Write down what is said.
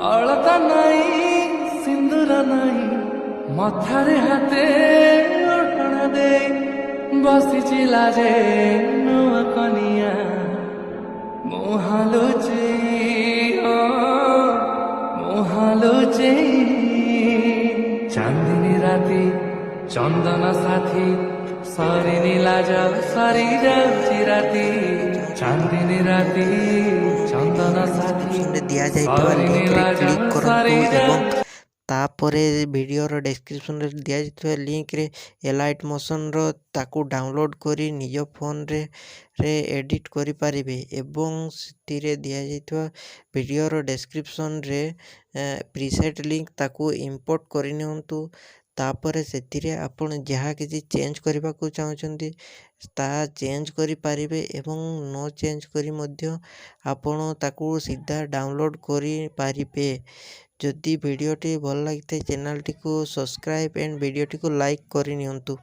ଅଳତା ନାଇଁ ସିନ୍ଦୁର ନାଇଁ ମଥାରେ ହାତେ ଓଢ଼ଣା ଦେଇ ବସିଛି ଲାଜେ ନୂଆ କନିଆ ମୁହାଁଲୁଛି ମୁହାଁଲୁଛି ଚାନ୍ଦିନୀ ରାତି ଚନ୍ଦନ ସାଥୀ ସରିନି ଲାଜ ସରି ଯାଉଛି ରାତି ଚାନ୍ଦିନୀ ରାତି ଚନ୍ଦନ ସାଥୀ ଦିଆଯାଇଥିବା ଲିଙ୍କରେ କ୍ଲିକ୍ କରନ୍ତୁ ଏବଂ ତାପରେ ଭିଡ଼ିଓର ଡେସ୍କ୍ରିପସନ୍ରେ ଦିଆଯାଇଥିବା ଲିଙ୍କରେ ଏଲାଇଟ୍ ମୋସନ୍ର ତାକୁ ଡାଉନଲୋଡ଼୍ କରି ନିଜ ଫୋନ୍ରେ ଏଡ଼ିଟ୍ କରିପାରିବେ ଏବଂ ସେଥିରେ ଦିଆଯାଇଥିବା ଭିଡ଼ିଓର ଡେସ୍କ୍ରିପସନ୍ରେ ପ୍ରିସେଟ୍ ଲିଙ୍କ ତାକୁ ଇମ୍ପୋର୍ଟ କରିନିଅନ୍ତୁ। ତାପରେ ସେଥିରେ ଆପଣ ଯାହା କିଛି ଚେଞ୍ଜ କରିବାକୁ ଚାହୁଁଛନ୍ତି ତାହା ଚେଞ୍ଜ କରିପାରିବେ ଏବଂ ନ ଚେଞ୍ଜ କରି ମଧ୍ୟ ଆପଣ ତାକୁ ସିଧା ଡାଉନଲୋଡ଼୍ କରିପାରିବେ। ଯଦି ଭିଡ଼ିଓଟି ଭଲ ଲାଗିଥାଏ ଚ୍ୟାନେଲଟିକୁ ସବସ୍କ୍ରାଇବ୍ ଏଣ୍ଡ ଭିଡ଼ିଓଟିକୁ ଲାଇକ୍ କରିନିଅନ୍ତୁ।